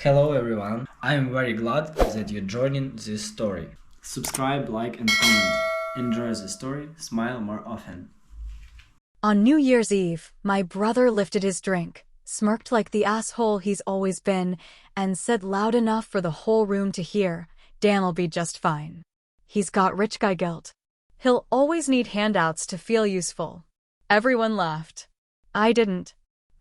Hello everyone, I am very glad that you're joining this story. Subscribe, like, and comment. Enjoy the story, smile more often. On New Year's Eve, my brother lifted his drink, smirked like the asshole he's always been, and said loud enough for the whole room to hear, "Dan'll be just fine. He's got rich guy guilt. He'll always need handouts to feel useful." Everyone laughed. I didn't.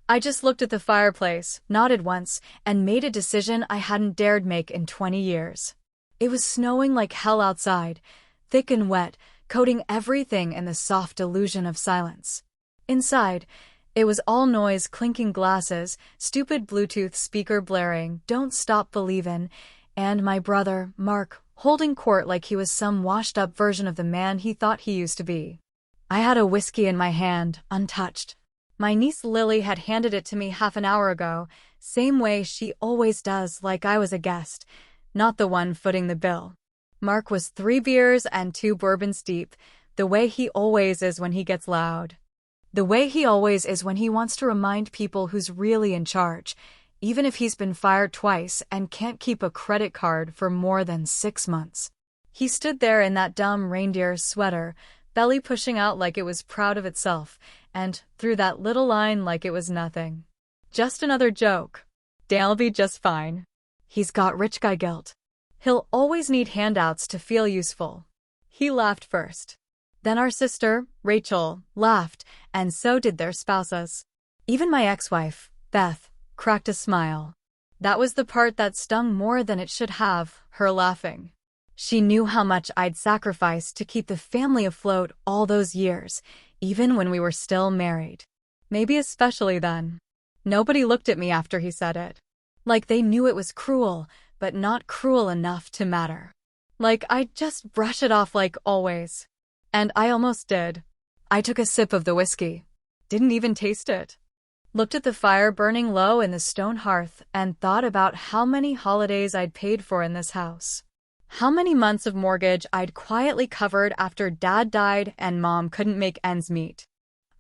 I just looked at the fireplace, nodded once, and made a decision I hadn't dared make in 20 years. It was snowing like hell outside, thick and wet, coating everything in the soft illusion of silence. Inside, it was all noise, clinking glasses, stupid Bluetooth speaker blaring, "Don't Stop Believin'," and my brother, Mark, holding court like he was some washed-up version of the man he thought he used to be. I had a whiskey in my hand, untouched. My niece Lily had handed it to me half an hour ago, same way she always does, like I was a guest, not the one footing the bill. Mark was 3 beers and 2 bourbons deep, the way he always is when he gets loud. The way he always is when he wants to remind people who's really in charge, even if he's been fired twice and can't keep a credit card for more than 6 months. He stood there in that dumb reindeer sweater, belly pushing out like it was proud of itself, and threw that little line like it was nothing. "Just another joke. Dan'll be just fine. He's got rich guy guilt. He'll always need handouts to feel useful." He laughed first. Then our sister, Rachel, laughed, and so did their spouses. Even my ex-wife, Beth, cracked a smile. That was the part that stung more than it should have, her laughing. She knew how much I'd sacrificed to keep the family afloat all those years, even when we were still married. Maybe especially then. Nobody looked at me after he said it. Like they knew it was cruel, but not cruel enough to matter. Like I'd just brush it off like always. And I almost did. I took a sip of the whiskey. Didn't even taste it. Looked at the fire burning low in the stone hearth and thought about how many holidays I'd paid for in this house. How many months of mortgage I'd quietly covered after Dad died and Mom couldn't make ends meet.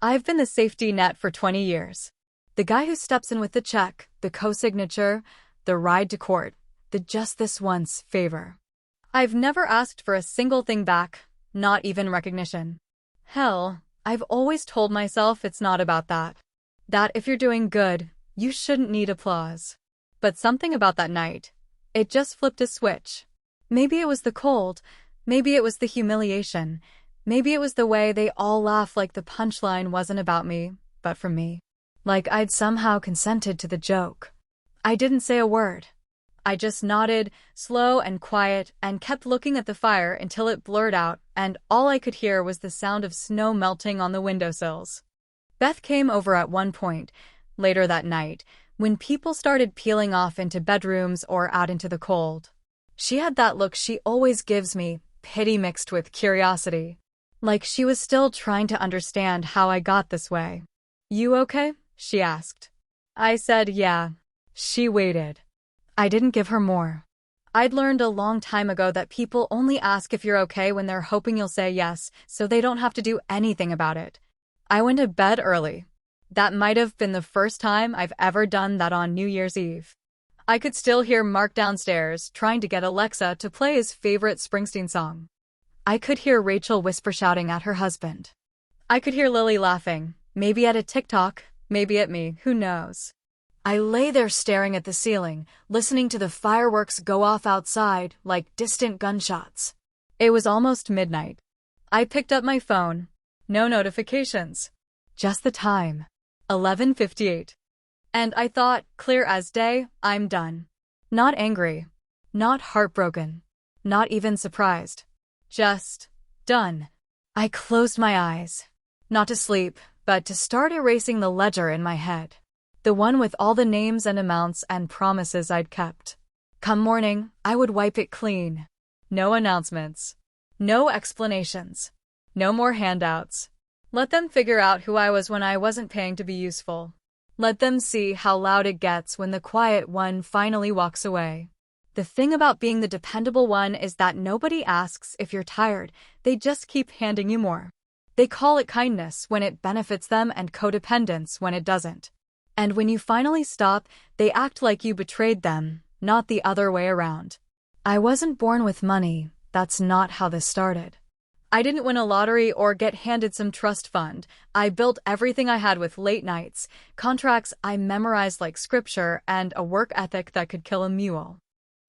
I've been the safety net for 20 years. The guy who steps in with the check, the co-signature, the ride to court, the just this once favor. I've never asked for a single thing back, not even recognition. Hell, I've always told myself it's not about that. That if you're doing good, you shouldn't need applause. But something about that night, it just flipped a switch. Maybe it was the cold, maybe it was the humiliation, maybe it was the way they all laughed like the punchline wasn't about me, but for me. Like I'd somehow consented to the joke. I didn't say a word. I just nodded, slow and quiet, and kept looking at the fire until it blurred out, and all I could hear was the sound of snow melting on the windowsills. Beth came over at one point, later that night, when people started peeling off into bedrooms or out into the cold. She had that look she always gives me, pity mixed with curiosity. Like she was still trying to understand how I got this way. "You okay?" she asked. I said yeah. She waited. I didn't give her more. I'd learned a long time ago that people only ask if you're okay when they're hoping you'll say yes, so they don't have to do anything about it. I went to bed early. That might have been the first time I've ever done that on New Year's Eve. I could still hear Mark downstairs trying to get Alexa to play his favorite Springsteen song. I could hear Rachel whisper shouting at her husband. I could hear Lily laughing, maybe at a TikTok, maybe at me, who knows. I lay there staring at the ceiling, listening to the fireworks go off outside like distant gunshots. It was almost midnight. I picked up my phone. No notifications. Just the time. 11:58. And I thought, clear as day, I'm done. Not angry. Not heartbroken. Not even surprised. Just done. I closed my eyes. Not to sleep, but to start erasing the ledger in my head. The one with all the names and amounts and promises I'd kept. Come morning, I would wipe it clean. No announcements. No explanations. No more handouts. Let them figure out who I was when I wasn't paying to be useful. Let them see how loud it gets when the quiet one finally walks away. The thing about being the dependable one is that nobody asks if you're tired, they just keep handing you more. They call it kindness when it benefits them and codependence when it doesn't. And when you finally stop, they act like you betrayed them, not the other way around. I wasn't born with money. That's not how this started. I didn't win a lottery or get handed some trust fund. I built everything I had with late nights, contracts I memorized like scripture, and a work ethic that could kill a mule.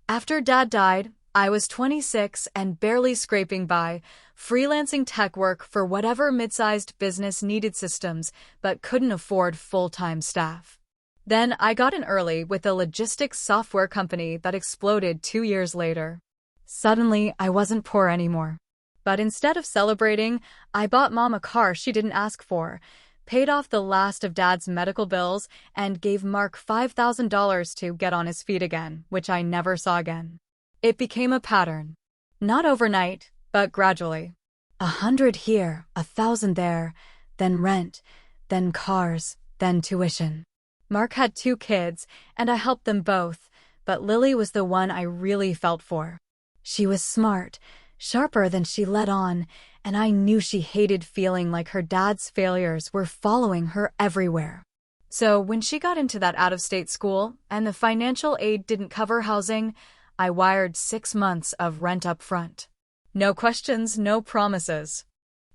After Dad died, I was 26 and barely scraping by, freelancing tech work for whatever mid-sized business needed systems but couldn't afford full-time staff. Then I got in early with a logistics software company that exploded 2 years later. Suddenly, I wasn't poor anymore. But instead of celebrating, I bought Mom a car she didn't ask for, paid off the last of Dad's medical bills, and gave Mark $5,000 to get on his feet again, which I never saw again. It became a pattern. Not overnight, but gradually. 100 here, 1,000 there, then rent, then cars, then tuition. Mark had 2 kids, and I helped them both, but Lily was the one I really felt for. She was smart, sharper than she let on, and I knew she hated feeling like her dad's failures were following her everywhere. So when she got into that out-of-state school and the financial aid didn't cover housing, I wired 6 months of rent up front. No questions, no promises.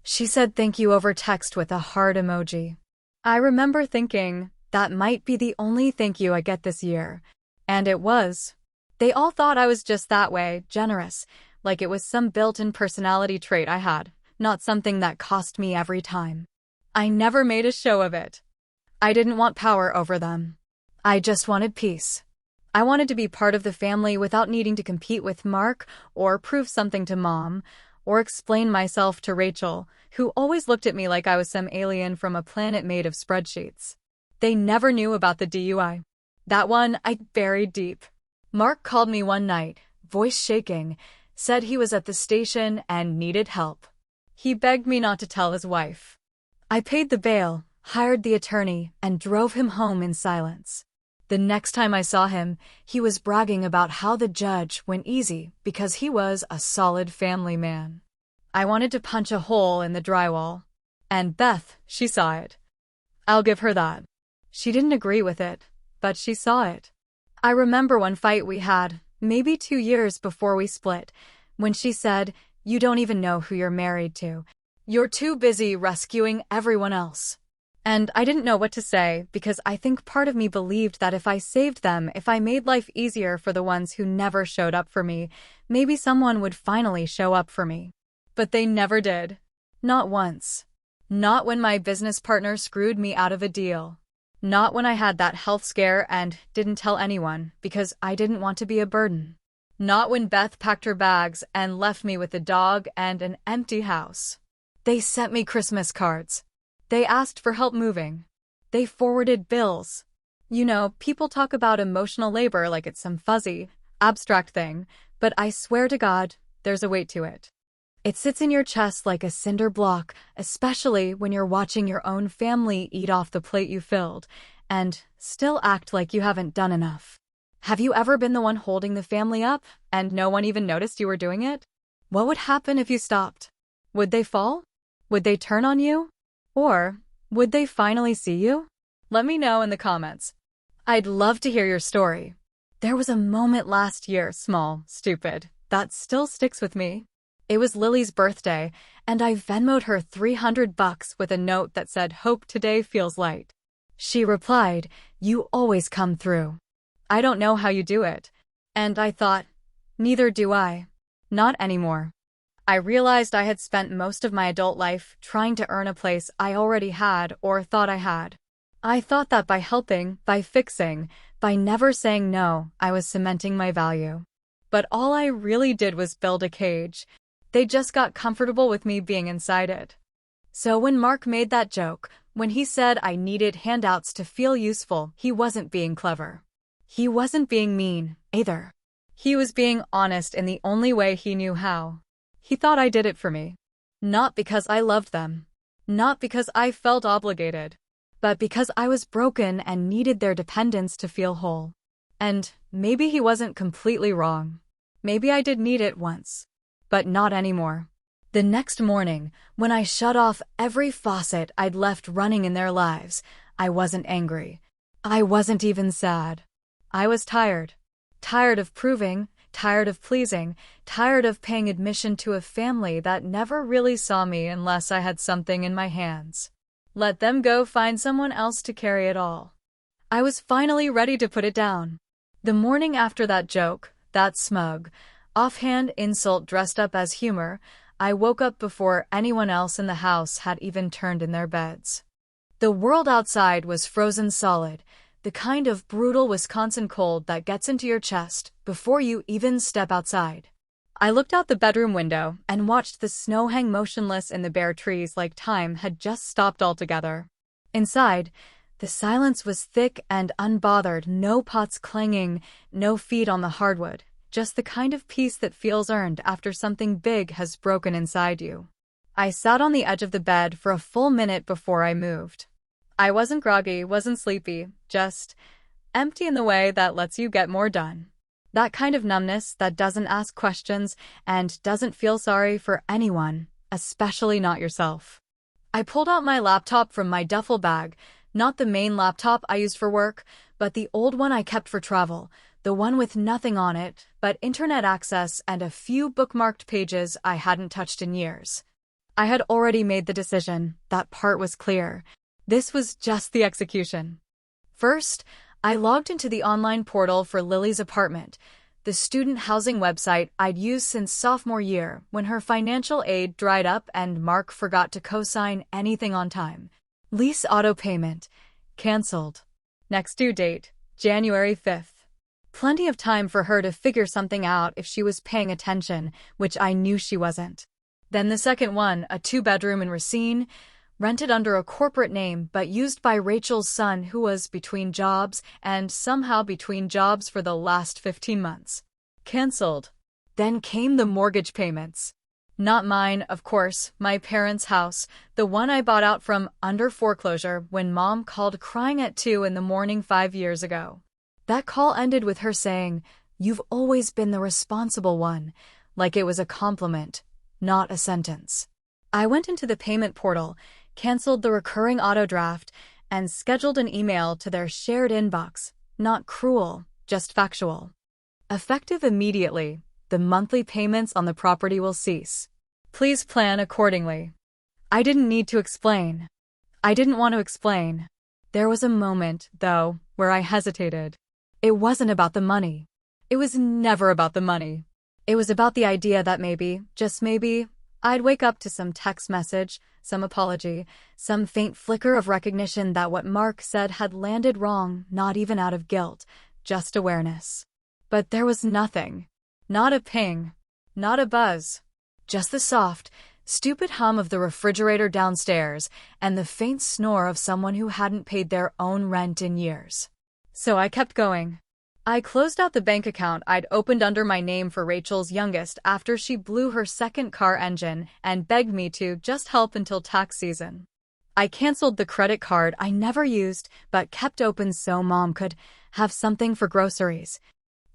She said thank you over text with a heart emoji. I remember thinking, that might be the only thank you I get this year. And it was. They all thought I was just that way, generous, like it was some built-in personality trait I had, not something that cost me every time. I never made a show of it. I didn't want power over them. I just wanted peace. I wanted to be part of the family without needing to compete with Mark or prove something to Mom or explain myself to Rachel, who always looked at me like I was some alien from a planet made of spreadsheets. They never knew about the DUI. That one I buried deep. Mark called me one night, voice shaking, said he was at the station and needed help. He begged me not to tell his wife. I paid the bail, hired the attorney, and drove him home in silence. The next time I saw him, he was bragging about how the judge went easy because he was a solid family man. I wanted to punch a hole in the drywall. And Beth, she saw it. I'll give her that. She didn't agree with it, but she saw it. I remember one fight we had, maybe 2 years before we split, when she said, "You don't even know who you're married to. You're too busy rescuing everyone else." And I didn't know what to say because I think part of me believed that if I saved them, if I made life easier for the ones who never showed up for me, maybe someone would finally show up for me. But they never did. Not once. Not when my business partner screwed me out of a deal. Not when I had that health scare and didn't tell anyone because I didn't want to be a burden. Not when Beth packed her bags and left me with a dog and an empty house. They sent me Christmas cards. They asked for help moving. They forwarded bills. You know, people talk about emotional labor like it's some fuzzy, abstract thing, but I swear to God, there's a weight to it. It sits in your chest like a cinder block, especially when you're watching your own family eat off the plate you filled, and still act like you haven't done enough. Have you ever been the one holding the family up, and no one even noticed you were doing it? What would happen if you stopped? Would they fall? Would they turn on you? Or would they finally see you? Let me know in the comments. I'd love to hear your story. There was a moment last year, small, stupid, that still sticks with me. It was Lily's birthday, and I Venmo'd her $300 with a note that said, "Hope today feels light." She replied, "You always come through. I don't know how you do it." And I thought, neither do I. Not anymore. I realized I had spent most of my adult life trying to earn a place I already had or thought I had. I thought that by helping, by fixing, by never saying no, I was cementing my value. But all I really did was build a cage. They just got comfortable with me being inside it. So when Mark made that joke, when he said I needed handouts to feel useful, he wasn't being clever. He wasn't being mean, either. He was being honest in the only way he knew how. He thought I did it for me. Not because I loved them. Not because I felt obligated. But because I was broken and needed their dependence to feel whole. And maybe he wasn't completely wrong. Maybe I did need it once. But not anymore. The next morning, when I shut off every faucet I'd left running in their lives, I wasn't angry. I wasn't even sad. I was tired. Tired of proving, tired of pleasing, tired of paying admission to a family that never really saw me unless I had something in my hands. Let them go find someone else to carry it all. I was finally ready to put it down. The morning after that joke, that smug, offhand insult dressed up as humor, I woke up before anyone else in the house had even turned in their beds. The world outside was frozen solid, the kind of brutal Wisconsin cold that gets into your chest before you even step outside. I looked out the bedroom window and watched the snow hang motionless in the bare trees like time had just stopped altogether. Inside, the silence was thick and unbothered, no pots clanging, no feet on the hardwood, just the kind of peace that feels earned after something big has broken inside you. I sat on the edge of the bed for a full minute before I moved. I wasn't groggy, wasn't sleepy, just empty in the way that lets you get more done. That kind of numbness that doesn't ask questions and doesn't feel sorry for anyone, especially not yourself. I pulled out my laptop from my duffel bag, not the main laptop I used for work, but the old one I kept for travel, the one with nothing on it but internet access and a few bookmarked pages I hadn't touched in years. I had already made the decision, that part was clear. This was just the execution. First, I logged into the online portal for Lily's apartment, the student housing website I'd used since sophomore year when her financial aid dried up and Mark forgot to co-sign anything on time. Lease auto payment. Cancelled. Next due date, January 5th. Plenty of time for her to figure something out if she was paying attention, which I knew she wasn't. Then the second one, a 2-bedroom in Racine, rented under a corporate name but used by Rachel's son who was between jobs and somehow between jobs for the last 15 months. Cancelled. Then came the mortgage payments. Not mine, of course, my parents' house, the one I bought out from under foreclosure when Mom called crying at 2 in the morning 5 years ago. That call ended with her saying, "You've always been the responsible one," like it was a compliment, not a sentence. I went into the payment portal, canceled the recurring auto draft, and scheduled an email to their shared inbox. Not cruel, just factual. Effective immediately, the monthly payments on the property will cease. Please plan accordingly. I didn't need to explain. I didn't want to explain. There was a moment, though, where I hesitated. It wasn't about the money. It was never about the money. It was about the idea that maybe, just maybe, I'd wake up to some text message, some apology, some faint flicker of recognition that what Mark said had landed wrong, not even out of guilt, just awareness. But there was nothing. Not a ping. Not a buzz. Just the soft, stupid hum of the refrigerator downstairs and the faint snore of someone who hadn't paid their own rent in years. So I kept going. I closed out the bank account I'd opened under my name for Rachel's youngest after she blew her second car engine and begged me to just help until tax season. I canceled the credit card I never used but kept open so Mom could have something for groceries.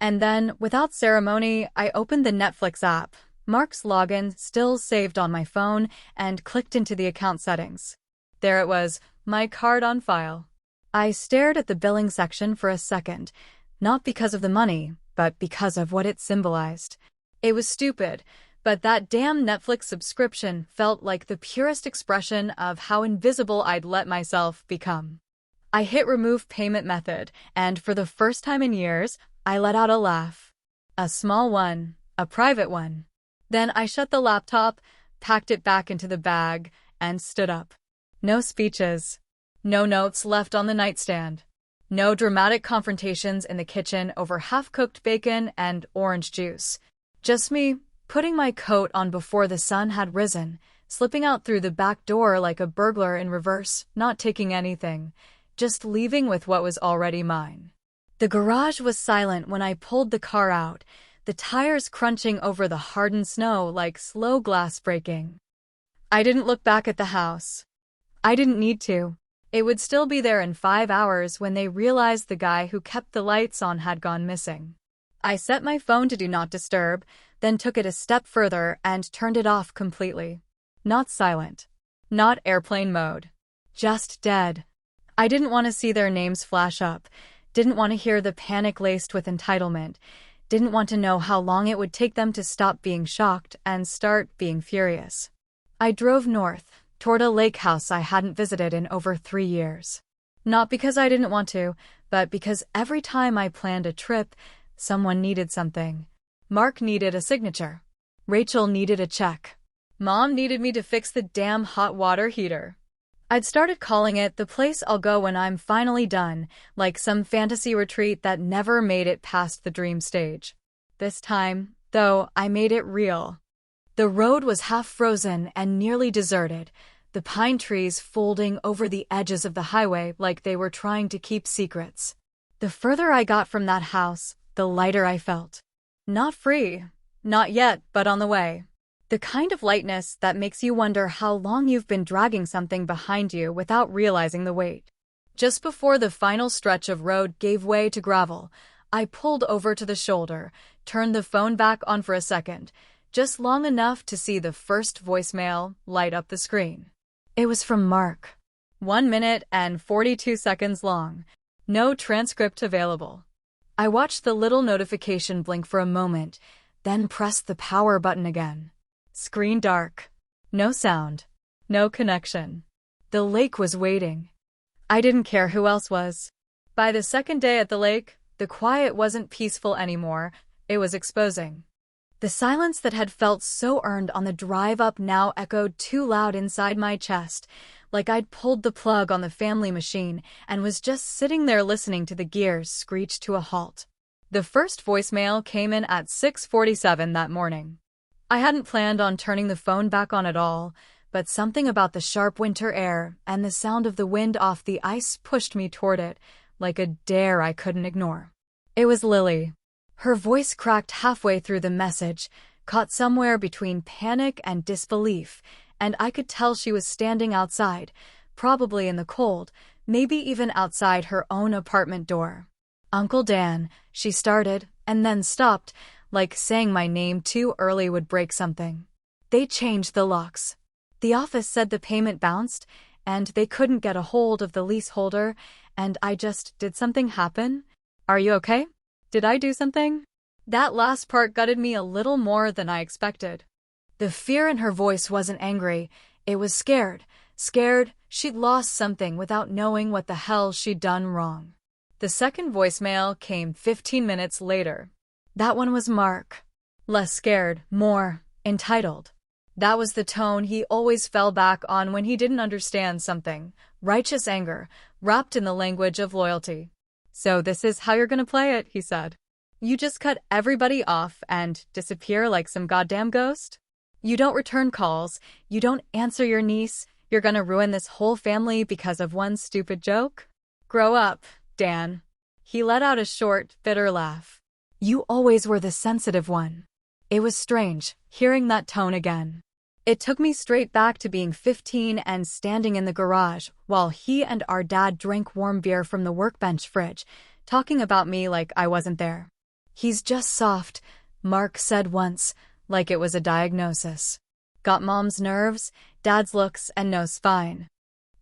And then, without ceremony, I opened the Netflix app, Mark's login still saved on my phone, and clicked into the account settings. There it was, my card on file. I stared at the billing section for a second, not because of the money, but because of what it symbolized. It was stupid, but that damn Netflix subscription felt like the purest expression of how invisible I'd let myself become. I hit remove payment method, and for the first time in years, I let out a laugh. A small one, a private one. Then I shut the laptop, packed it back into the bag, and stood up. No speeches. No notes left on the nightstand. No dramatic confrontations in the kitchen over half-cooked bacon and orange juice. Just me, putting my coat on before the sun had risen, slipping out through the back door like a burglar in reverse, not taking anything, just leaving with what was already mine. The garage was silent when I pulled the car out, the tires crunching over the hardened snow like slow glass breaking. I didn't look back at the house. I didn't need to. It would still be there in 5 hours when they realized the guy who kept the lights on had gone missing. I set my phone to Do Not Disturb, then took it a step further and turned it off completely. Not silent. Not airplane mode. Just dead. I didn't want to see their names flash up. Didn't want to hear the panic laced with entitlement. Didn't want to know how long it would take them to stop being shocked and start being furious. I drove north, toward a lakehouse I hadn't visited in over 3 years. Not because I didn't want to, but because every time I planned a trip, someone needed something. Mark needed a signature. Rachel needed a check. Mom needed me to fix the damn hot water heater. I'd started calling it the place I'll go when I'm finally done, like some fantasy retreat that never made it past the dream stage. This time, though, I made it real. The road was half frozen and nearly deserted, the pine trees folding over the edges of the highway like they were trying to keep secrets. The further I got from that house, the lighter I felt. Not free. Not yet, but on the way. The kind of lightness that makes you wonder how long you've been dragging something behind you without realizing the weight. Just before the final stretch of road gave way to gravel, I pulled over to the shoulder, turned the phone back on for a second, just long enough to see the first voicemail light up the screen. It was from Mark. 1 minute and 42 seconds long. No transcript available. I watched the little notification blink for a moment, then pressed the power button again. Screen dark. No sound. No connection. The lake was waiting. I didn't care who else was. By the second day at the lake, the quiet wasn't peaceful anymore. It was exposing. The silence that had felt so earned on the drive up now echoed too loud inside my chest, like I'd pulled the plug on the family machine and was just sitting there listening to the gears screech to a halt. The first voicemail came in at 6:47 that morning. I hadn't planned on turning the phone back on at all, but something about the sharp winter air and the sound of the wind off the ice pushed me toward it, like a dare I couldn't ignore. It was Lily. Her voice cracked halfway through the message, caught somewhere between panic and disbelief, and I could tell she was standing outside, probably in the cold, maybe even outside her own apartment door. "Uncle Dan," she started, and then stopped, like saying my name too early would break something. "They changed the locks. The office said the payment bounced, and they couldn't get a hold of the leaseholder, and did something happen? Are you okay? Did I do something?" That last part gutted me a little more than I expected. The fear in her voice wasn't angry, it was scared. Scared she'd lost something without knowing what the hell she'd done wrong. The second voicemail came 15 minutes later. That one was Mark. Less scared, more entitled. That was the tone he always fell back on when he didn't understand something. Righteous anger, wrapped in the language of loyalty. "So this is how you're gonna play it," he said. "You just cut everybody off and disappear like some goddamn ghost? You don't return calls, you don't answer your niece, you're gonna ruin this whole family because of one stupid joke? Grow up, Dan." He let out a short, bitter laugh. "You always were the sensitive one." It was strange, hearing that tone again. It took me straight back to being 15 and standing in the garage while he and our dad drank warm beer from the workbench fridge, talking about me like I wasn't there. "He's just soft," Mark said once, like it was a diagnosis. "Got mom's nerves, dad's looks, and no spine."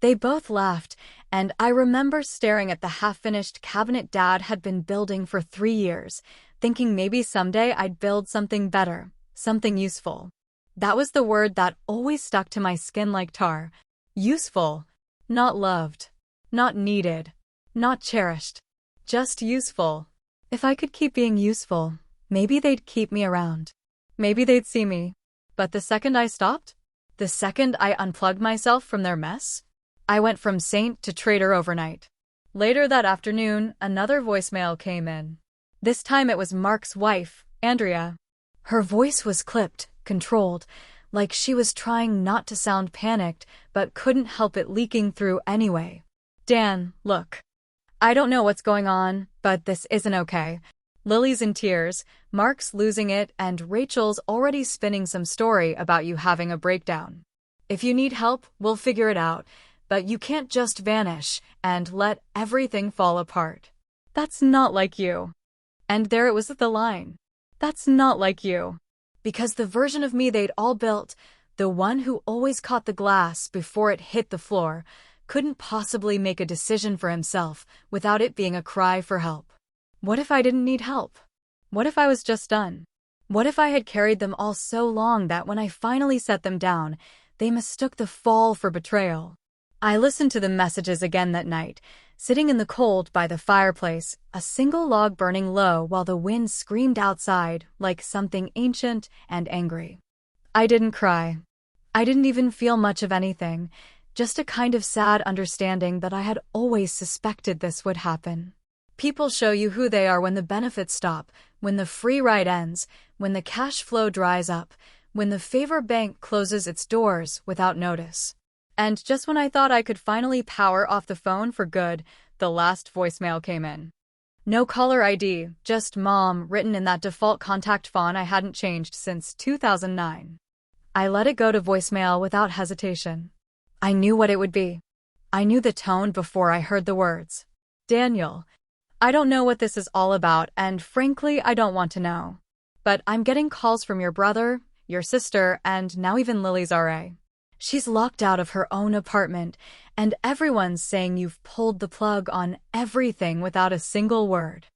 They both laughed, and I remember staring at the half-finished cabinet Dad had been building for 3 years, thinking maybe someday I'd build something better, something useful. That was the word that always stuck to my skin like tar. Useful. Not loved. Not needed. Not cherished. Just useful. If I could keep being useful, maybe they'd keep me around. Maybe they'd see me. But the second I stopped, the second I unplugged myself from their mess, I went from saint to traitor overnight. Later that afternoon, another voicemail came in. This time it was Mark's wife, Andrea. Her voice was clipped, controlled, like she was trying not to sound panicked, but couldn't help it leaking through anyway. "Dan, look. I don't know what's going on, but this isn't okay. Lily's in tears, Mark's losing it, and Rachel's already spinning some story about you having a breakdown. If you need help, we'll figure it out, but you can't just vanish and let everything fall apart. That's not like you." And there it was at the line. That's not like you. Because the version of me they'd all built, the one who always caught the glass before it hit the floor, couldn't possibly make a decision for himself without it being a cry for help. What if I didn't need help? What if I was just done? What if I had carried them all so long that when I finally set them down, they mistook the fall for betrayal? I listened to the messages again that night, sitting in the cold by the fireplace, a single log burning low while the wind screamed outside like something ancient and angry. I didn't cry. I didn't even feel much of anything, just a kind of sad understanding that I had always suspected this would happen. People show you who they are when the benefits stop, when the free ride ends, when the cash flow dries up, when the favor bank closes its doors without notice. And just when I thought I could finally power off the phone for good, the last voicemail came in. No caller ID, just Mom written in that default contact font I hadn't changed since 2009. I let it go to voicemail without hesitation. I knew what it would be. I knew the tone before I heard the words. Daniel, I don't know what this is all about, and frankly, I don't want to know. But I'm getting calls from your brother, your sister, and now even Lily's RA. She's locked out of her own apartment, and everyone's saying you've pulled the plug on everything without a single word.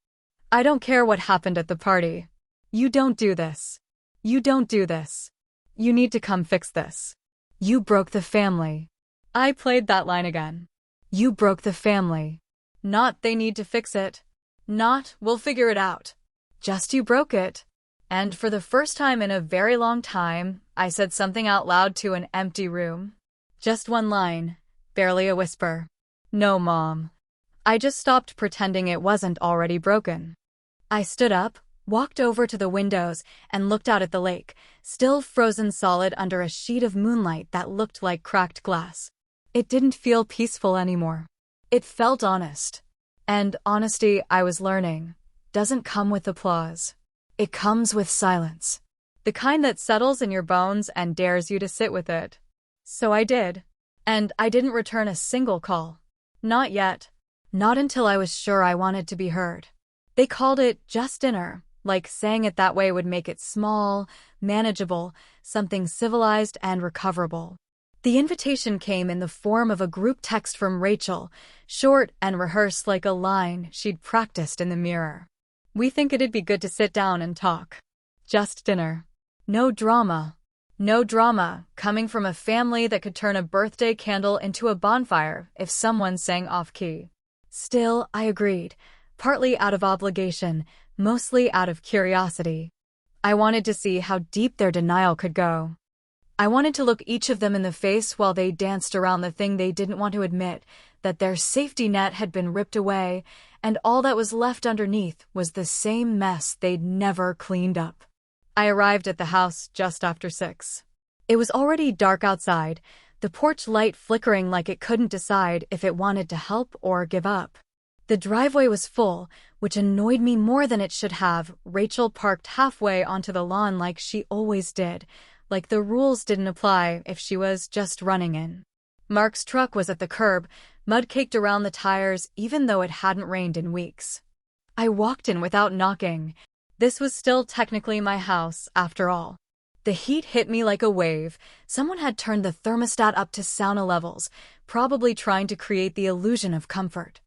I don't care what happened at the party. You don't do this. You don't do this. You need to come fix this. You broke the family. I played that line again. You broke the family. Not they need to fix it. Not we'll figure it out. Just you broke it. And for the first time in a very long time, I said something out loud to an empty room. Just one line, barely a whisper. No, Mom. I just stopped pretending it wasn't already broken. I stood up, walked over to the windows, and looked out at the lake, still frozen solid under a sheet of moonlight that looked like cracked glass. It didn't feel peaceful anymore. It felt honest. And honesty, I was learning, doesn't come with applause. It comes with silence. The kind that settles in your bones and dares you to sit with it. So I did. And I didn't return a single call. Not yet. Not until I was sure I wanted to be heard. They called it just dinner, like saying it that way would make it small, manageable, something civilized and recoverable. The invitation came in the form of a group text from Rachel, short and rehearsed like a line she'd practiced in the mirror. We think it'd be good to sit down and talk. Just dinner. No drama. No drama, coming from a family that could turn a birthday candle into a bonfire if someone sang off-key. Still, I agreed, partly out of obligation, mostly out of curiosity. I wanted to see how deep their denial could go. I wanted to look each of them in the face while they danced around the thing they didn't want to admit, that their safety net had been ripped away, and all that was left underneath was the same mess they'd never cleaned up. I arrived at the house just after 6. It was already dark outside, the porch light flickering like it couldn't decide if it wanted to help or give up. The driveway was full, which annoyed me more than it should have. Rachel parked halfway onto the lawn like she always did, like the rules didn't apply if she was just running in. Mark's truck was at the curb, mud caked around the tires even though it hadn't rained in weeks. I walked in without knocking. This was still technically my house, after all. The heat hit me like a wave. Someone had turned the thermostat up to sauna levels, probably trying to create the illusion of comfort.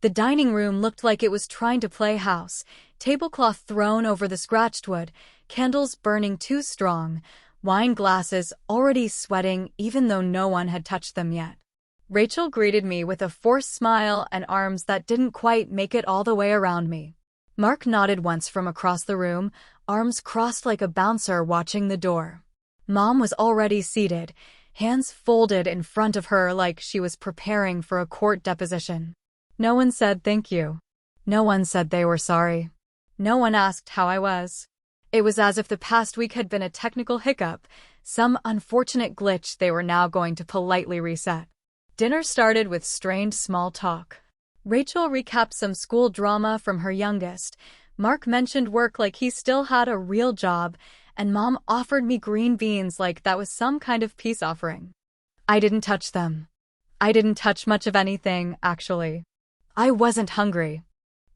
The dining room looked like it was trying to play house, tablecloth thrown over the scratched wood, candles burning too strong, wine glasses already sweating even though no one had touched them yet. Rachel greeted me with a forced smile and arms that didn't quite make it all the way around me. Mark nodded once from across the room, arms crossed like a bouncer watching the door. Mom was already seated, hands folded in front of her like she was preparing for a court deposition. No one said thank you. No one said they were sorry. No one asked how I was. It was as if the past week had been a technical hiccup, some unfortunate glitch they were now going to politely reset. Dinner started with strained small talk. Rachel recapped some school drama from her youngest. Mark mentioned work like he still had a real job, and Mom offered me green beans like that was some kind of peace offering. I didn't touch them. I didn't touch much of anything, actually. I wasn't hungry.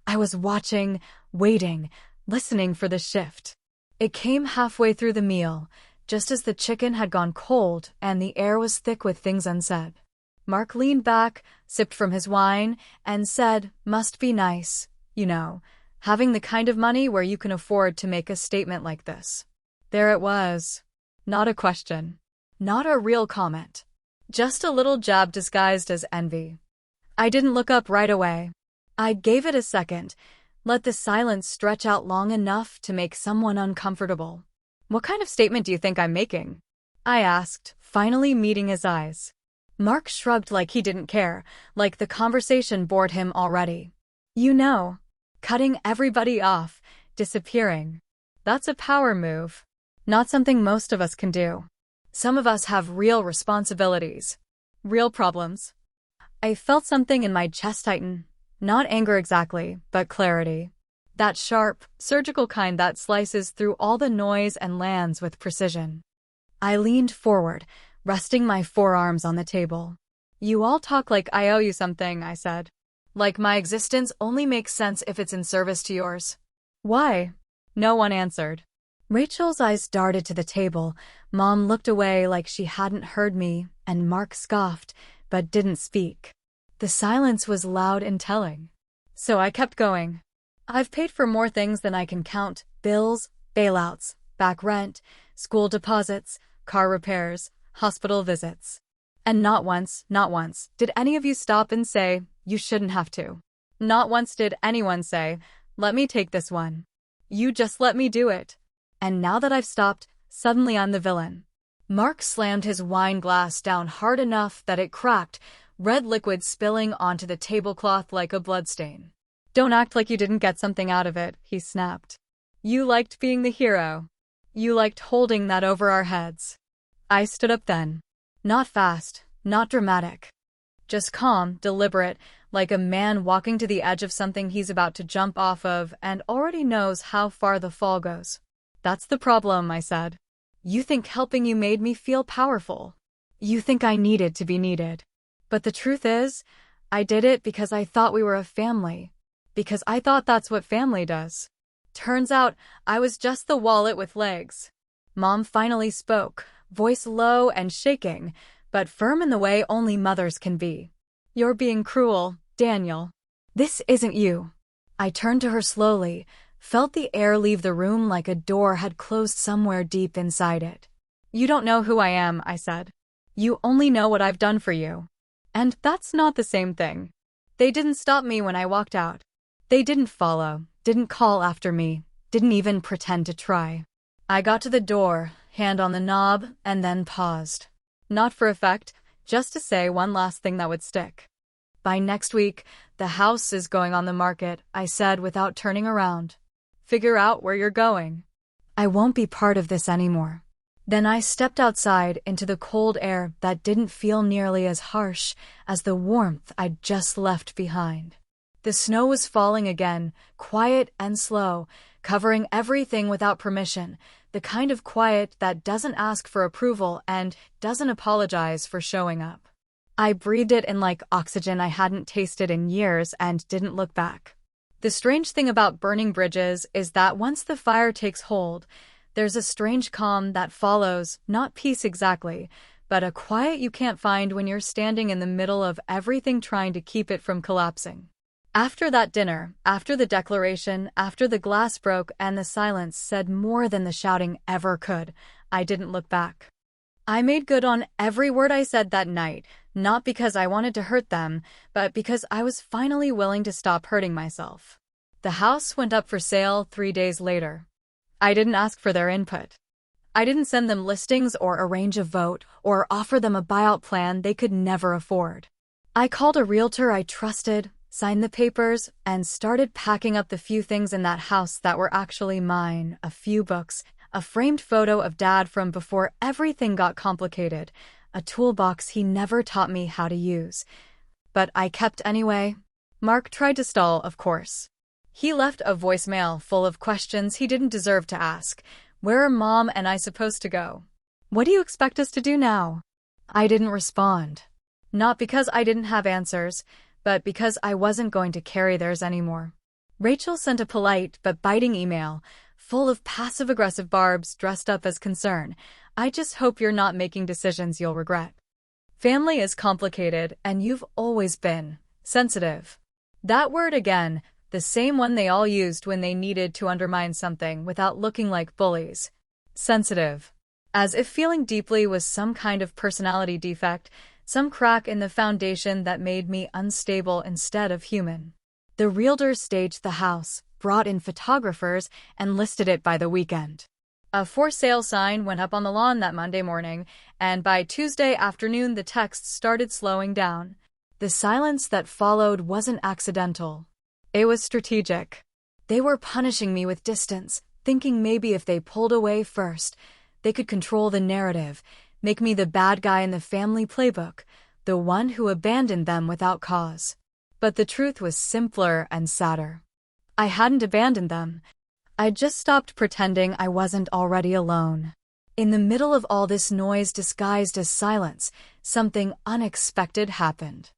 I was watching, waiting, listening for the shift. It came halfway through the meal, just as the chicken had gone cold and the air was thick with things unsaid. Mark leaned back, sipped from his wine, and said, "Must be nice, having the kind of money where you can afford to make a statement like this." There it was. Not a question. Not a real comment. Just a little jab disguised as envy. I didn't look up right away. I gave it a second, let the silence stretch out long enough to make someone uncomfortable. "What kind of statement do you think I'm making?" I asked, finally meeting his eyes. Mark shrugged like he didn't care, like the conversation bored him already. Cutting everybody off, disappearing. That's a power move. Not something most of us can do. Some of us have real responsibilities. Real problems. I felt something in my chest tighten. Not anger exactly, but clarity. That sharp, surgical kind that slices through all the noise and lands with precision. I leaned forward, resting my forearms on the table. "You all talk like I owe you something," I said. "Like my existence only makes sense if it's in service to yours." "Why?" No one answered. Rachel's eyes darted to the table. Mom looked away like she hadn't heard me, and Mark scoffed, but didn't speak. The silence was loud and telling. So I kept going. "I've paid for more things than I can count: bills, bailouts, back rent, school deposits, car repairs, hospital visits. And not once, did any of you stop and say, 'You shouldn't have to.' Not once did anyone say, 'Let me take this one.' You just let me do it. And now that I've stopped, suddenly I'm the villain." Mark slammed his wine glass down hard enough that it cracked, red liquid spilling onto the tablecloth like a bloodstain. "Don't act like you didn't get something out of it," he snapped. "You liked being the hero. You liked holding that over our heads." I stood up then. Not fast, not dramatic. Just calm, deliberate, like a man walking to the edge of something he's about to jump off of and already knows how far the fall goes. "That's the problem," I said. "You think helping you made me feel powerful. You think I needed to be needed. But the truth is, I did it because I thought we were a family. Because I thought that's what family does. Turns out, I was just the wallet with legs." Mom finally spoke, voice low and shaking, but firm in the way only mothers can be. "You're being cruel, Daniel. This isn't you." I turned to her slowly, felt the air leave the room like a door had closed somewhere deep inside it. "You don't know who I am," I said. "You only know what I've done for you. And that's not the same thing." They didn't stop me when I walked out. They didn't follow, didn't call after me, didn't even pretend to try. I got to the door, hand on the knob, and then paused. Not for effect, just to say one last thing that would stick. "By next week, the house is going on the market," I said without turning around. "Figure out where you're going. I won't be part of this anymore." Then I stepped outside into the cold air that didn't feel nearly as harsh as the warmth I'd just left behind. The snow was falling again, quiet and slow, covering everything without permission, the kind of quiet that doesn't ask for approval and doesn't apologize for showing up. I breathed it in like oxygen I hadn't tasted in years and didn't look back. The strange thing about burning bridges is that once the fire takes hold, there's a strange calm that follows, not peace exactly, but a quiet you can't find when you're standing in the middle of everything trying to keep it from collapsing. After that dinner, after the declaration, after the glass broke and the silence said more than the shouting ever could, I didn't look back. I made good on every word I said that night, not because I wanted to hurt them, but because I was finally willing to stop hurting myself. The house went up for sale 3 days later. I didn't ask for their input. I didn't send them listings or arrange a vote or offer them a buyout plan they could never afford. I called a realtor I trusted, signed the papers, and started packing up the few things in that house that were actually mine: a few books, a framed photo of Dad from before everything got complicated, a toolbox he never taught me how to use. But I kept anyway. Mark tried to stall, of course. He left a voicemail full of questions he didn't deserve to ask. Where are Mom and I supposed to go? What do you expect us to do now? I didn't respond. Not because I didn't have answers, but because I wasn't going to carry theirs anymore. Rachel sent a polite but biting email, full of passive-aggressive barbs dressed up as concern. "I just hope you're not making decisions you'll regret." Family is complicated, and you've always been sensitive. That word again, the same one they all used when they needed to undermine something without looking like bullies. Sensitive. As if feeling deeply was some kind of personality defect, some crack in the foundation that made me unstable instead of human. The realtors staged the house, brought in photographers, and listed it by the weekend. A for sale sign went up on the lawn that Monday morning, and by Tuesday afternoon the texts started slowing down. The silence that followed wasn't accidental. It was strategic. They were punishing me with distance, thinking maybe if they pulled away first, they could control the narrative, make me the bad guy in the family playbook, the one who abandoned them without cause. But the truth was simpler and sadder. I hadn't abandoned them. I'd just stopped pretending I wasn't already alone. In the middle of all this noise disguised as silence, something unexpected happened.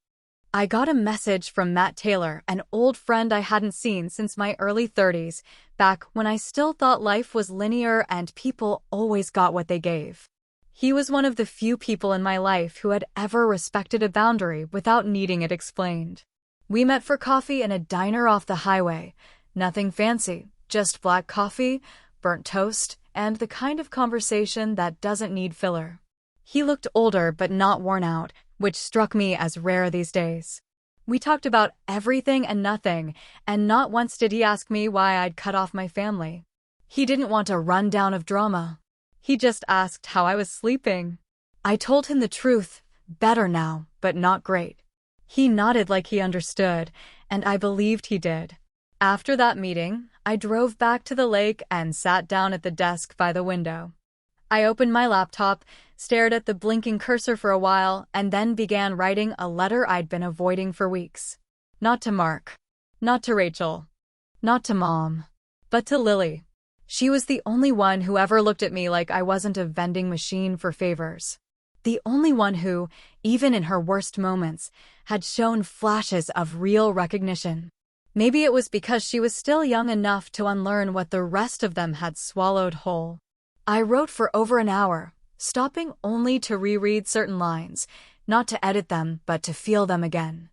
I got a message from Matt Taylor, an old friend I hadn't seen since my early 30s, back when I still thought life was linear and people always got what they gave. He was one of the few people in my life who had ever respected a boundary without needing it explained. We met for coffee in a diner off the highway. Nothing fancy, just black coffee, burnt toast, and the kind of conversation that doesn't need filler. He looked older but not worn out, which struck me as rare these days. We talked about everything and nothing, and not once did he ask me why I'd cut off my family. He didn't want a rundown of drama. He just asked how I was sleeping. I told him the truth, better now, but not great. He nodded like he understood, and I believed he did. After that meeting, I drove back to the lake and sat down at the desk by the window. I opened my laptop, stared at the blinking cursor for a while, and then began writing a letter I'd been avoiding for weeks. Not to Mark. Not to Rachel. Not to Mom. But to Lily. She was the only one who ever looked at me like I wasn't a vending machine for favors. The only one who, even in her worst moments, had shown flashes of real recognition. Maybe it was because she was still young enough to unlearn what the rest of them had swallowed whole. I wrote for over an hour, stopping only to reread certain lines, not to edit them, but to feel them again.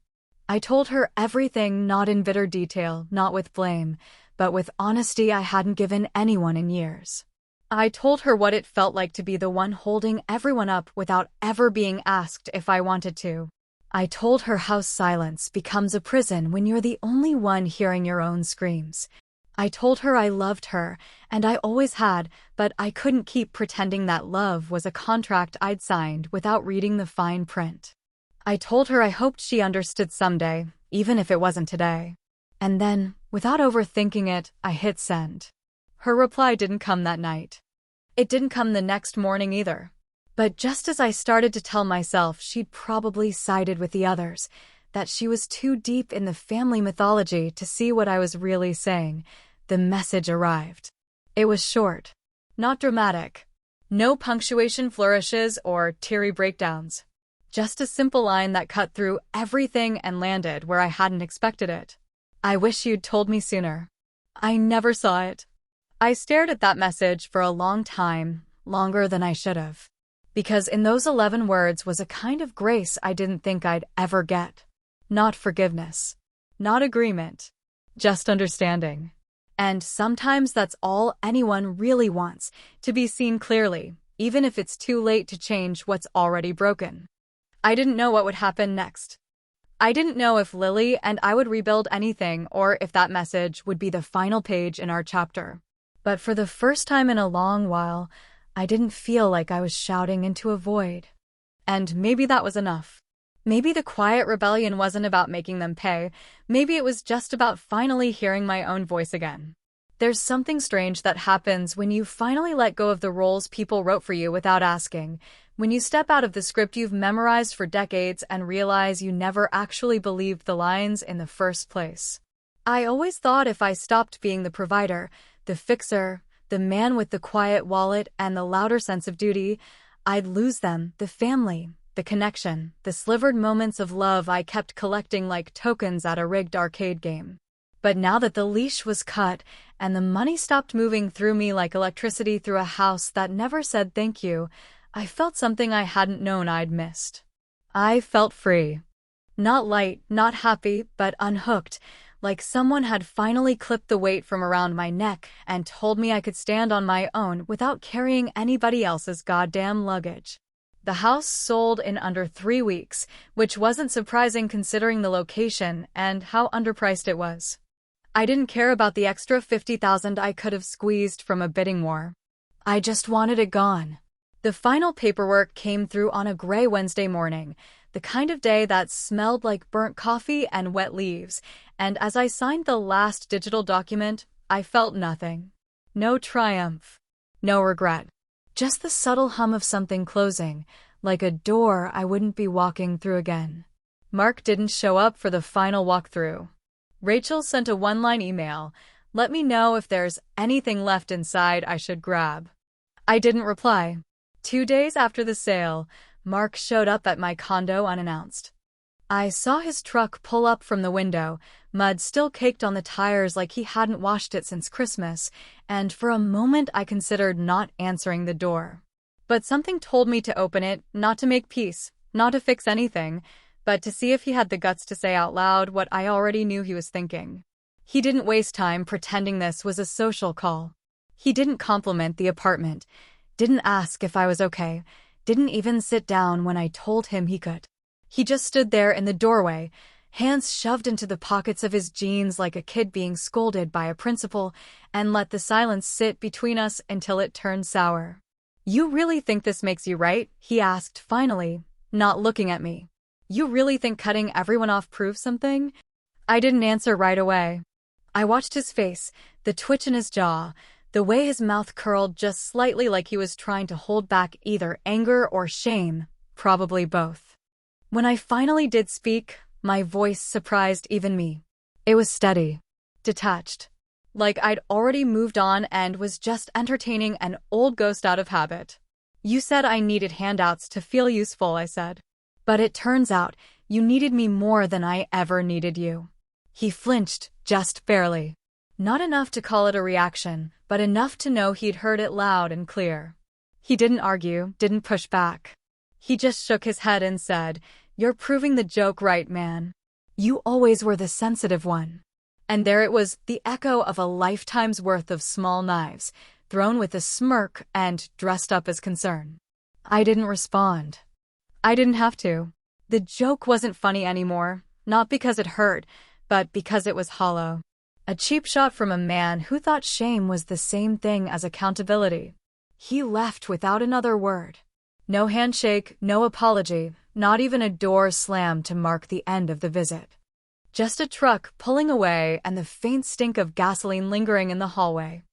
I told her everything, not in bitter detail, not with blame, but with honesty I hadn't given anyone in years. I told her what it felt like to be the one holding everyone up without ever being asked if I wanted to. I told her how silence becomes a prison when you're the only one hearing your own screams. I told her I loved her, and I always had, but I couldn't keep pretending that love was a contract I'd signed without reading the fine print. I told her I hoped she understood someday, even if it wasn't today. And then, without overthinking it, I hit send. Her reply didn't come that night. It didn't come the next morning either. But just as I started to tell myself she'd probably sided with the others, that she was too deep in the family mythology to see what I was really saying, the message arrived. It was short. Not dramatic. No punctuation flourishes or teary breakdowns. Just a simple line that cut through everything and landed where I hadn't expected it. I wish you'd told me sooner. I never saw it. I stared at that message for a long time, longer than I should have. Because in those 11 words was a kind of grace I didn't think I'd ever get. Not forgiveness. Not agreement. Just understanding. And sometimes that's all anyone really wants, to be seen clearly, even if it's too late to change what's already broken. I didn't know what would happen next. I didn't know if Lily and I would rebuild anything or if that message would be the final page in our chapter. But for the first time in a long while, I didn't feel like I was shouting into a void. And maybe that was enough. Maybe the quiet rebellion wasn't about making them pay. Maybe it was just about finally hearing my own voice again. There's something strange that happens when you finally let go of the roles people wrote for you without asking, when you step out of the script you've memorized for decades and realize you never actually believed the lines in the first place. I always thought if I stopped being the provider, the fixer, the man with the quiet wallet and the louder sense of duty, I'd lose them, the family, the connection, the slivered moments of love I kept collecting like tokens at a rigged arcade game. But now that the leash was cut and the money stopped moving through me like electricity through a house that never said thank you, I felt something I hadn't known I'd missed. I felt free. Not light, not happy, but unhooked, like someone had finally clipped the weight from around my neck and told me I could stand on my own without carrying anybody else's goddamn luggage. The house sold in under 3 weeks, which wasn't surprising considering the location and how underpriced it was. I didn't care about the extra $50,000 I could have squeezed from a bidding war. I just wanted it gone. The final paperwork came through on a gray Wednesday morning, the kind of day that smelled like burnt coffee and wet leaves, and as I signed the last digital document, I felt nothing. No triumph. No regret. Just the subtle hum of something closing, like a door I wouldn't be walking through again. Mark didn't show up for the final walkthrough. Rachel sent a one-line email, "Let me know if there's anything left inside I should grab." I didn't reply. 2 days after the sale, Mark showed up at my condo unannounced. I saw his truck pull up from the window, mud still caked on the tires like he hadn't washed it since Christmas, and for a moment I considered not answering the door. But something told me to open it, not to make peace, not to fix anything, but to see if he had the guts to say out loud what I already knew he was thinking. He didn't waste time pretending this was a social call. He didn't compliment the apartment, didn't ask if I was okay, didn't even sit down when I told him he could. He just stood there in the doorway, hands shoved into the pockets of his jeans like a kid being scolded by a principal, and let the silence sit between us until it turned sour. "You really think this makes you right?" he asked finally, not looking at me. "You really think cutting everyone off proves something?" I didn't answer right away. I watched his face, the twitch in his jaw, the way his mouth curled just slightly like he was trying to hold back either anger or shame, probably both. When I finally did speak, my voice surprised even me. It was steady, detached, like I'd already moved on and was just entertaining an old ghost out of habit. "You said I needed handouts to feel useful," I said. "But it turns out you needed me more than I ever needed you." He flinched, just barely. Not enough to call it a reaction, but enough to know he'd heard it loud and clear. He didn't argue, didn't push back. He just shook his head and said, "You're proving the joke right, man. You always were the sensitive one." And there it was, the echo of a lifetime's worth of small knives, thrown with a smirk and dressed up as concern. I didn't respond. I didn't have to. The joke wasn't funny anymore, not because it hurt, but because it was hollow. A cheap shot from a man who thought shame was the same thing as accountability. He left without another word. No handshake, no apology, not even a door slammed to mark the end of the visit. Just a truck pulling away and the faint stink of gasoline lingering in the hallway.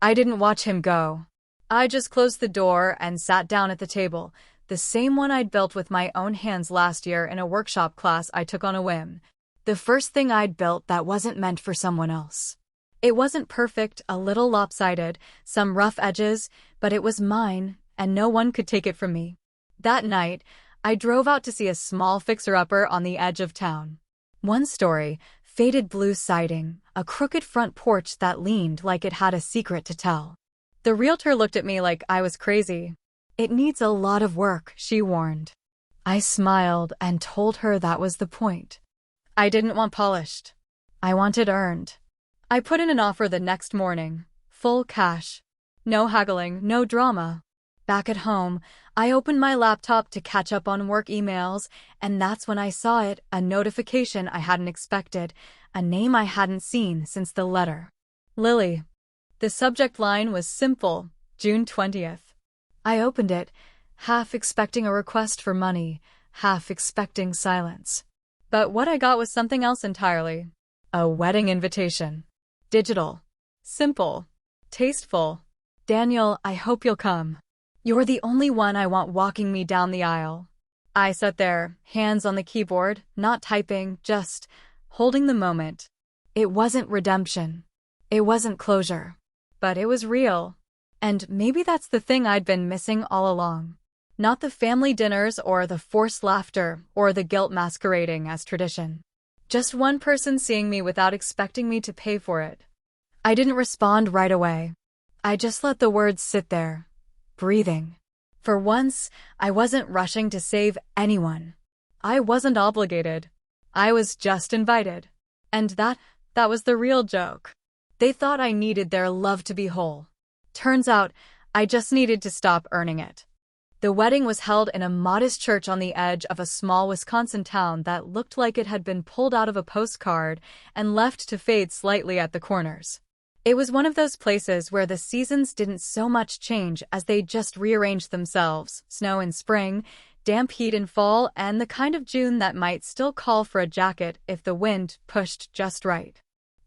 I didn't watch him go. I just closed the door and sat down at the table, the same one I'd built with my own hands last year in a workshop class I took on a whim. The first thing I'd built that wasn't meant for someone else. It wasn't perfect, a little lopsided, some rough edges, but it was mine, and no one could take it from me. That night, I drove out to see a small fixer-upper on the edge of town. One story, faded blue siding, a crooked front porch that leaned like it had a secret to tell. The realtor looked at me like I was crazy. "It needs a lot of work," she warned. I smiled and told her that was the point. I didn't want polished. I wanted earned. I put in an offer the next morning. Full cash. No haggling, no drama. Back at home, I opened my laptop to catch up on work emails, and that's when I saw it, a notification I hadn't expected, a name I hadn't seen since the letter. Lily. The subject line was simple, June 20th. I opened it, half expecting a request for money, half expecting silence. But what I got was something else entirely. A wedding invitation. Digital. Simple. Tasteful. "Daniel, I hope you'll come. You're the only one I want walking me down the aisle." I sat there, hands on the keyboard, not typing, just holding the moment. It wasn't redemption. It wasn't closure. But it was real. And maybe that's the thing I'd been missing all along. Not the family dinners or the forced laughter or the guilt masquerading as tradition. Just one person seeing me without expecting me to pay for it. I didn't respond right away. I just let the words sit there, breathing. For once, I wasn't rushing to save anyone. I wasn't obligated. I was just invited. And that was the real joke. They thought I needed their love to be whole. Turns out, I just needed to stop earning it. The wedding was held in a modest church on the edge of a small Wisconsin town that looked like it had been pulled out of a postcard and left to fade slightly at the corners. It was one of those places where the seasons didn't so much change as they just rearranged themselves: snow in spring, damp heat in fall, and the kind of June that might still call for a jacket if the wind pushed just right.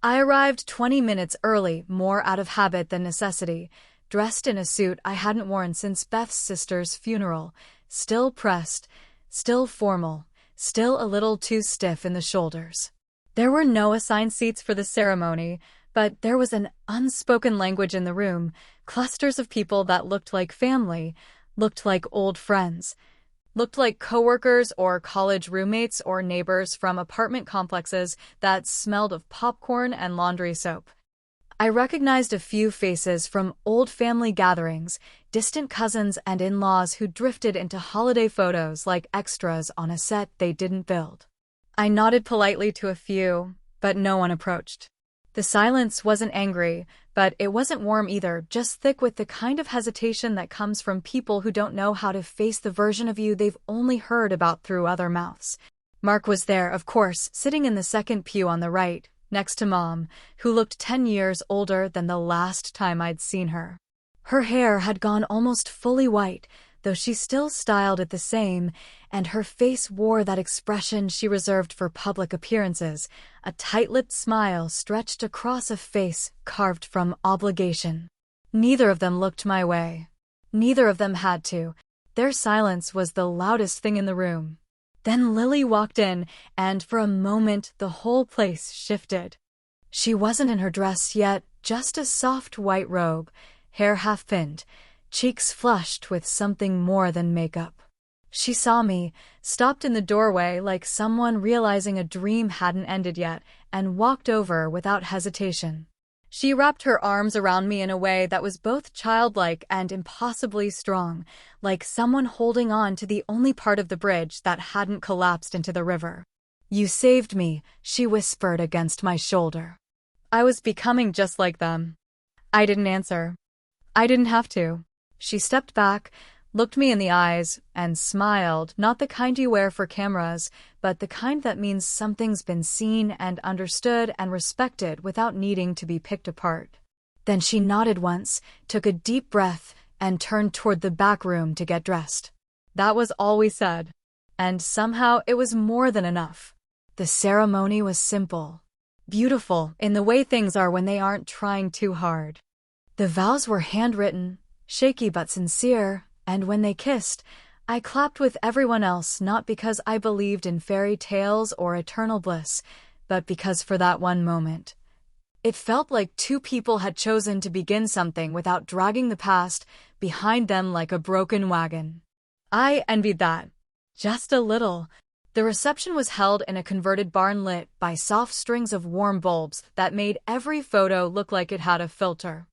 I arrived 20 minutes early, more out of habit than necessity, dressed in a suit I hadn't worn since Beth's sister's funeral, still pressed, still formal, still a little too stiff in the shoulders. There were no assigned seats for the ceremony, but there was an unspoken language in the room, clusters of people that looked like family, looked like old friends, looked like coworkers or college roommates or neighbors from apartment complexes that smelled of popcorn and laundry soap. I recognized a few faces from old family gatherings, distant cousins and in-laws who drifted into holiday photos like extras on a set they didn't build. I nodded politely to a few, but no one approached. The silence wasn't angry, but it wasn't warm either, just thick with the kind of hesitation that comes from people who don't know how to face the version of you they've only heard about through other mouths. Mark was there, of course, sitting in the second pew on the right, next to Mom, who looked 10 years older than the last time I'd seen her. Her hair had gone almost fully white, though she still styled it the same, and her face wore that expression she reserved for public appearances, a tight-lipped smile stretched across a face carved from obligation. Neither of them looked my way. Neither of them had to. Their silence was the loudest thing in the room. Then Lily walked in, and for a moment the whole place shifted. She wasn't in her dress yet, just a soft white robe, hair half-pinned, cheeks flushed with something more than makeup. She saw me, stopped in the doorway like someone realizing a dream hadn't ended yet, and walked over without hesitation. She wrapped her arms around me in a way that was both childlike and impossibly strong, like someone holding on to the only part of the bridge that hadn't collapsed into the river. "You saved me," she whispered against my shoulder. I was becoming just like them. I didn't answer. I didn't have to. She stepped back, looked me in the eyes, and smiled, not the kind you wear for cameras, but the kind that means something's been seen and understood and respected without needing to be picked apart. Then she nodded once, took a deep breath, and turned toward the back room to get dressed. That was all we said. And somehow it was more than enough. The ceremony was simple, beautiful in the way things are when they aren't trying too hard. The vows were handwritten, shaky but sincere, and when they kissed, I clapped with everyone else, not because I believed in fairy tales or eternal bliss, but because for that one moment, it felt like two people had chosen to begin something without dragging the past behind them like a broken wagon. I envied that. Just a little. The reception was held in a converted barn lit by soft strings of warm bulbs that made every photo look like it had a filter.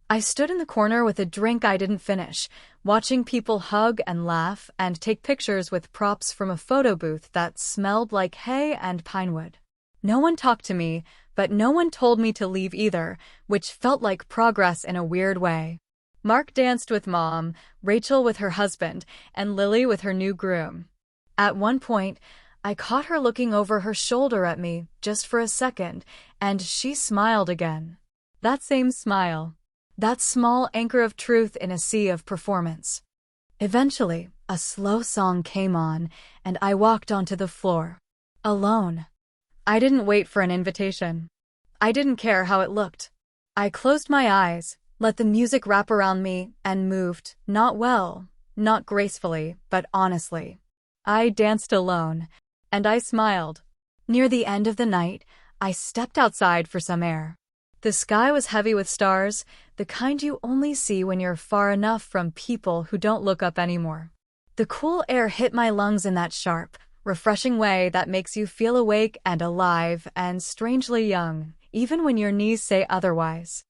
I stood in the corner with a drink I didn't finish, watching people hug and laugh and take pictures with props from a photo booth that smelled like hay and pinewood. No one talked to me, but no one told me to leave either, which felt like progress in a weird way. Mark danced with Mom, Rachel with her husband, and Lily with her new groom. At one point, I caught her looking over her shoulder at me, just for a second, and she smiled again. That same smile. That small anchor of truth in a sea of performance. Eventually, a slow song came on, and I walked onto the floor. Alone. I didn't wait for an invitation. I didn't care how it looked. I closed my eyes, let the music wrap around me, and moved, not well, not gracefully, but honestly. I danced alone, and I smiled. Near the end of the night, I stepped outside for some air. The sky was heavy with stars, the kind you only see when you're far enough from people who don't look up anymore. The cool air hit my lungs in that sharp, refreshing way that makes you feel awake and alive and strangely young, even when your knees say otherwise.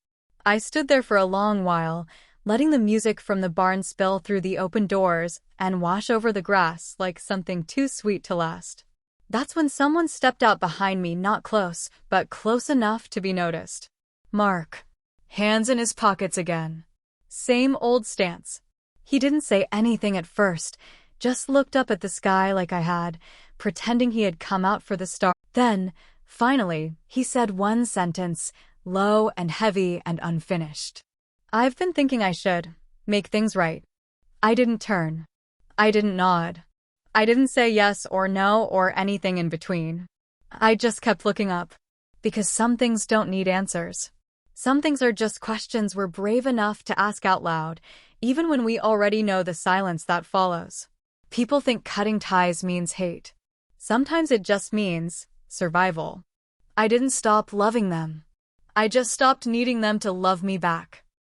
I stood there for a long while, letting the music from the barn spill through the open doors and wash over the grass like something too sweet to last. That's when someone stepped out behind me, not close, but close enough to be noticed. Mark. Hands in his pockets again. Same old stance. He didn't say anything at first, just looked up at the sky like I had, pretending he had come out for the star. Then, finally, he said one sentence, low and heavy and unfinished. I've been thinking I should make things right. I didn't turn. I didn't nod. I didn't say yes or no or anything in between. I just kept looking up. Because some things don't need answers. Some things are just questions we're brave enough to ask out loud, even when we already know the silence that follows. People think cutting ties means hate. Sometimes it just means survival. I didn't stop loving them. I just stopped needing them to love me back.